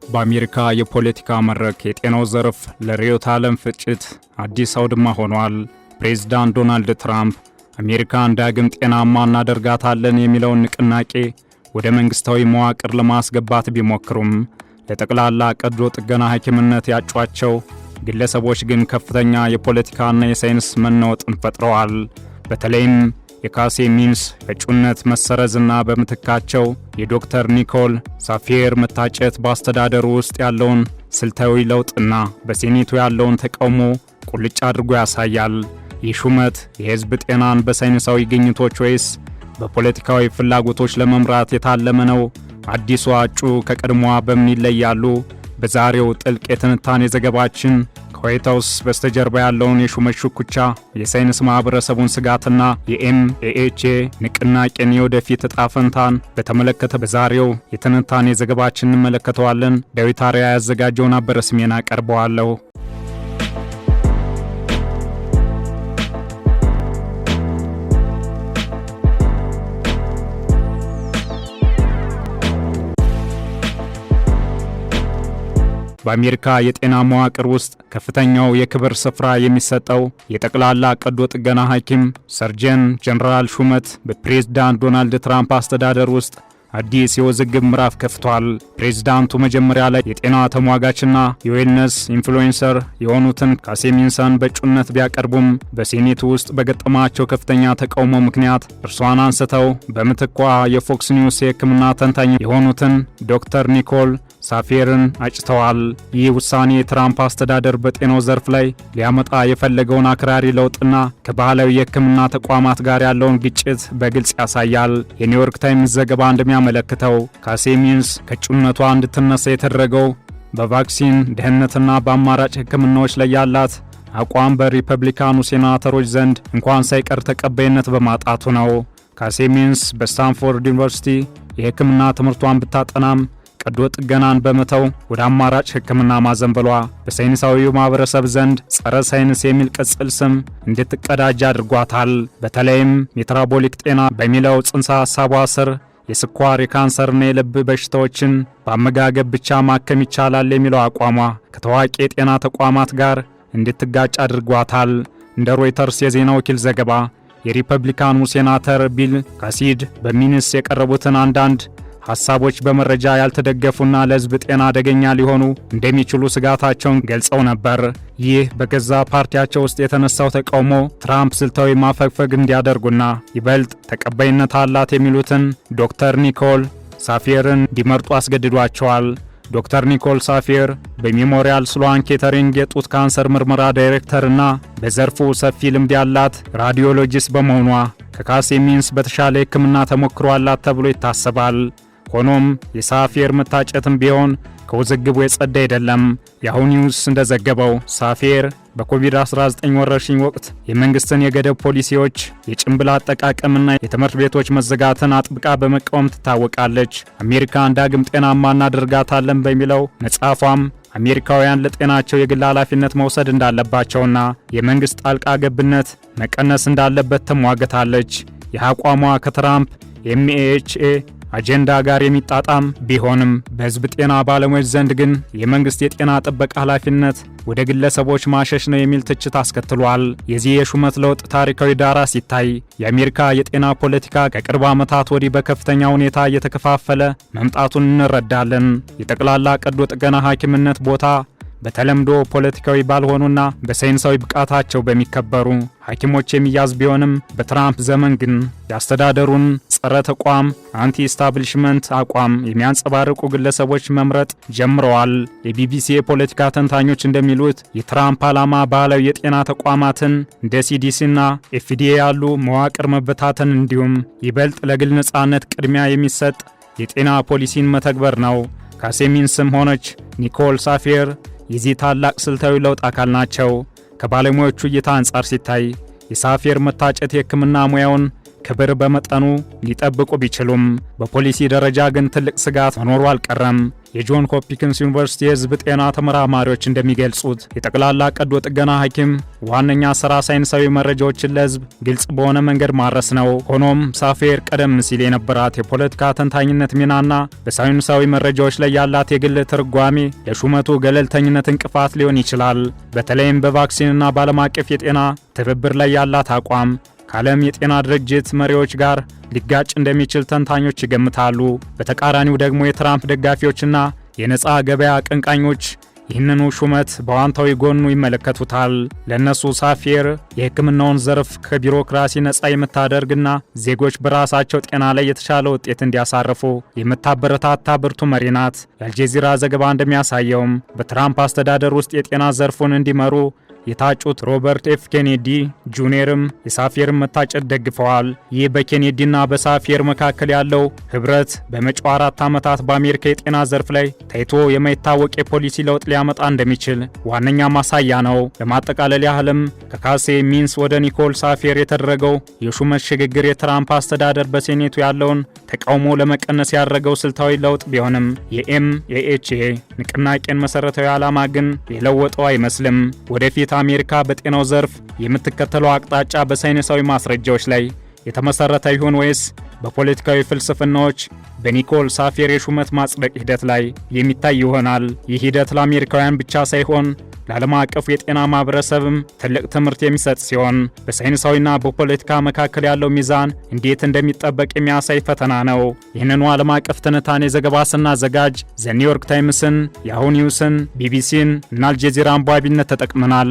በአሜሪካ የፖለቲካ መድረክ የጤናው ዘርፍ ለርዕዮተ ዓለም ፍጭት አዲስ አውድማ ሆኗል። ፕሬዝዳንት ዶናልድ ትራምፕ አሜሪካን ዳግም ጤናማ እናደርጋታለን የሚለውን ንቅናቄ ወደ መንግስታዊ መዋቅር ለማስገባት ቢሞክሩም ለጠቅላላ ቀዶ ጥገና ሐኪምነት ያጯቸው ግለሰቦች ግን ከፍተኛ የፖለቲካና የሳይንስ መናወጥን ፈጥረዋል። በተለይም የካሴ ሚንስ እጩነት መሰረዝና በምትካቸው የዶክተር ኒኮል ሳፊየር መታጨት በአስተዳደሩ ውስጥ ያለውን ስልታዊ ለውጥና በሴኔቱ ያለውን ተቃውሞ ቁልጭ አድርጎ ያሳያል። ይህ ሹመት የሕዝብ ጤናን በሳይንሳዊ ግኝቶች ወይስ በፖለቲካዊ ፍላጎቶች ለመምራት የታለመ ነው? አዲሱ እጩ ከቀድሞዋ በምን ይለያሉ? በዛሬው ጥልቅ የትንታኔ ዘገባችን ከዋይት ሃውስ በስተጀርባ ያለውን የሹመት ሽኩቻ፣ የሳይንስ ማህበረሰቡን ስጋትና የኤምኤኤችኤ ንቅናቄን የወደፊት ዕጣ ፈንታን በተመለከተ በዛሬው የትንታኔ ዘገባችን እንመለከተዋለን። ዳዊት አርያ ያዘጋጀውን አበረ ስሜን አቀርበዋለሁ። በአሜሪካ የጤና መዋቅር ውስጥ ከፍተኛው የክብር ስፍራ የሚሰጠው የጠቅላላ ቀዶ ጥገና ሐኪም ሰርጀን ጀነራል ሹመት በፕሬዝዳንት ዶናልድ ትራምፕ አስተዳደር ውስጥ አዲስ የውዝግብ ምዕራፍ ከፍቷል። ፕሬዝዳንቱ መጀመሪያ ላይ የጤና ተሟጋችና የዌልነስ ኢንፍሉዌንሰር የሆኑትን ካሴ ሚንስን በእጩነት ቢያቀርቡም በሴኔቱ ውስጥ በገጠማቸው ከፍተኛ ተቃውሞ ምክንያት እርሷን አንስተው በምትኳ የፎክስ ኒውስ የሕክምና ተንታኝ የሆኑትን ዶክተር ኒኮል ሳፊየርን አጭተዋል። ይህ ውሳኔ የትራምፕ አስተዳደር በጤናው ዘርፍ ላይ ሊያመጣ የፈለገውን አክራሪ ለውጥና ከባህላዊ የሕክምና ተቋማት ጋር ያለውን ግጭት በግልጽ ያሳያል። የኒውዮርክ ታይምስ ዘገባ እንደሚያመለክተው ካሴ ሚንስ ከእጩነቷ እንድትነሳ የተደረገው በቫክሲን ደህንነትና በአማራጭ ሕክምናዎች ላይ ያላት አቋም በሪፐብሊካኑ ሴናተሮች ዘንድ እንኳን ሳይቀር ተቀባይነት በማጣቱ ነው። ካሴ ሚንስ በስታንፎርድ ዩኒቨርሲቲ የሕክምና ትምህርቷን ብታጠናም ቀዶ ጥገናን በመተው ወደ አማራጭ ሕክምና ማዘንበሏ በሳይንሳዊው ማህበረሰብ ዘንድ ጸረ ሳይንስ የሚል ቅጽል ስም እንድትቀዳጅ አድርጓታል። በተለይም ሜታቦሊክ ጤና በሚለው ጽንሰ ሐሳቧ ስር የስኳር፣ የካንሰርና የልብ በሽታዎችን በአመጋገብ ብቻ ማከም ይቻላል የሚለው አቋሟ ከታዋቂ የጤና ተቋማት ጋር እንድትጋጭ አድርጓታል። እንደ ሮይተርስ የዜና ወኪል ዘገባ የሪፐብሊካኑ ሴናተር ቢል ካሲዲ በሚንስ የቀረቡትን አንዳንድ ሐሳቦች በመረጃ ያልተደገፉና ለሕዝብ ጤና አደገኛ ሊሆኑ እንደሚችሉ ስጋታቸውን ገልጸው ነበር። ይህ በገዛ ፓርቲያቸው ውስጥ የተነሳው ተቃውሞ ትራምፕ ስልታዊ ማፈግፈግ እንዲያደርጉና ይበልጥ ተቀባይነት አላት የሚሉትን ዶክተር ኒኮል ሳፊየርን እንዲመርጡ አስገድዷቸዋል። ዶክተር ኒኮል ሳፊየር በሜሞሪያል ስሎዋን ኬተሪንግ የጡት ካንሰር ምርመራ ዳይሬክተርና በዘርፉ ሰፊ ልምድ ያላት ራዲዮሎጂስት በመሆኗ ከካሴ ሚንስ በተሻለ ሕክምና ተሞክሮ አላት ተብሎ ይታሰባል። ሆኖም የሳፊየር መታጨትም ቢሆን ከውዝግቡ የጸዳ አይደለም። ያሁ ኒውስ እንደዘገበው ሳፊየር በኮቪድ-19 ወረርሽኝ ወቅት የመንግስትን የገደብ ፖሊሲዎች፣ የጭንብል አጠቃቀምና የትምህርት ቤቶች መዘጋትን አጥብቃ በመቃወም ትታወቃለች። አሜሪካን ዳግም ጤናማ እናደርጋታለን በሚለው መጽሐፏም አሜሪካውያን ለጤናቸው የግል ኃላፊነት መውሰድ እንዳለባቸውና የመንግስት ጣልቃ ገብነት መቀነስ እንዳለበት ትሟገታለች። ይህ አቋሟ ከትራምፕ ኤምኤኤችኤ አጀንዳ ጋር የሚጣጣም ቢሆንም በሕዝብ ጤና ባለሙያዎች ዘንድ ግን የመንግስት የጤና ጥበቃ ኃላፊነት ወደ ግለሰቦች ማሸሽ ነው የሚል ትችት አስከትሏል። የዚህ የሹመት ለውጥ ታሪካዊ ዳራ ሲታይ የአሜሪካ የጤና ፖለቲካ ከቅርብ ዓመታት ወዲህ በከፍተኛ ሁኔታ እየተከፋፈለ መምጣቱን እንረዳለን። የጠቅላላ ቀዶ ጥገና ሐኪምነት ቦታ በተለምዶ ፖለቲካዊ ባልሆኑና በሳይንሳዊ ብቃታቸው በሚከበሩ ሐኪሞች የሚያዝ ቢሆንም በትራምፕ ዘመን ግን የአስተዳደሩን ጸረ ተቋም አንቲ ኢስታብሊሽመንት አቋም የሚያንጸባርቁ ግለሰቦች መምረጥ ጀምረዋል። የቢቢሲ የፖለቲካ ተንታኞች እንደሚሉት የትራምፕ ዓላማ ባህላዊ የጤና ተቋማትን እንደ ሲዲሲና ኤፍዲኤ ያሉ መዋቅር መበታተን እንዲሁም ይበልጥ ለግል ነጻነት ቅድሚያ የሚሰጥ የጤና ፖሊሲን መተግበር ነው። ካሴ ሚንስም ሆነች ኒኮል ሳፊየር የዚህ ታላቅ ስልታዊ ለውጥ አካል ናቸው። ከባለሙያዎቹ እይታ አንጻር ሲታይ የሳፊየር መታጨት የሕክምና ሙያውን ክብር በመጠኑ ሊጠብቁ ቢችሉም በፖሊሲ ደረጃ ግን ትልቅ ስጋት መኖሩ አልቀረም። የጆን ሆፕኪንስ ዩኒቨርሲቲ የህዝብ ጤና ተመራማሪዎች እንደሚገልጹት የጠቅላላ ቀዶ ጥገና ሐኪም ዋነኛ ስራ ሳይንሳዊ መረጃዎችን ለህዝብ ግልጽ በሆነ መንገድ ማድረስ ነው። ሆኖም ሳፌር ቀደም ሲል የነበራት የፖለቲካ ተንታኝነት ሚናና በሳይንሳዊ መረጃዎች ላይ ያላት የግል ትርጓሜ ለሹመቱ ገለልተኝነት እንቅፋት ሊሆን ይችላል። በተለይም በቫክሲንና በዓለም አቀፍ የጤና ትብብር ላይ ያላት አቋም ከዓለም የጤና ድርጅት መሪዎች ጋር ሊጋጭ እንደሚችል ተንታኞች ይገምታሉ። በተቃራኒው ደግሞ የትራምፕ ደጋፊዎችና የነፃ ገበያ አቀንቃኞች ይህንኑ ሹመት በአዎንታዊ ጎኑ ይመለከቱታል። ለእነሱ ሳፌር የሕክምናውን ዘርፍ ከቢሮክራሲ ነፃ የምታደርግና ዜጎች በራሳቸው ጤና ላይ የተሻለ ውጤት እንዲያሳርፉ የምታበረታታ ብርቱ መሪ ናት። የአልጀዚራ ዘገባ እንደሚያሳየውም በትራምፕ አስተዳደር ውስጥ የጤና ዘርፉን እንዲመሩ የታጩት ሮበርት ኤፍ ኬኔዲ ጁኒየርም የሳፌርን መታጨት ደግፈዋል። ይህ በኬኔዲና በሳፌር መካከል ያለው ህብረት በመጪው 4 ዓመታት በአሜሪካ የጤና ዘርፍ ላይ ታይቶ የማይታወቅ የፖሊሲ ለውጥ ሊያመጣ እንደሚችል ዋነኛ ማሳያ ነው። ለማጠቃለል ያህልም ከካሴ ሚንስ ወደ ኒኮል ሳፌር የተደረገው የሹመት ሽግግር የትራምፕ አስተዳደር በሴኔቱ ያለውን ተቃውሞ ለመቀነስ ያደረገው ስልታዊ ለውጥ ቢሆንም የኤምኤኤችኤ ንቅናቄን መሰረታዊ ዓላማ ግን የለወጠው አይመስልም። ወደፊት አሜሪካ በጤናው ዘርፍ የምትከተለው አቅጣጫ በሳይንሳዊ ማስረጃዎች ላይ የተመሰረተ ይሆን ወይስ በፖለቲካዊ ፍልስፍናዎች በኒኮል ሳፌር የሹመት ማጽደቅ ሂደት ላይ የሚታይ ይሆናል? ይህ ሂደት ለአሜሪካውያን ብቻ ሳይሆን ለዓለም አቀፉ የጤና ማህበረሰብም ትልቅ ትምህርት የሚሰጥ ሲሆን በሳይንሳዊና በፖለቲካ መካከል ያለው ሚዛን እንዴት እንደሚጠበቅ የሚያሳይ ፈተና ነው። ይህንኑ ዓለም አቀፍ ትንታኔ ዘገባ ስናዘጋጅ ዘ ኒውዮርክ ታይምስን፣ ያሁ ኒውስን፣ ቢቢሲን እና አልጀዚራን በዋቢነት ተጠቅመናል።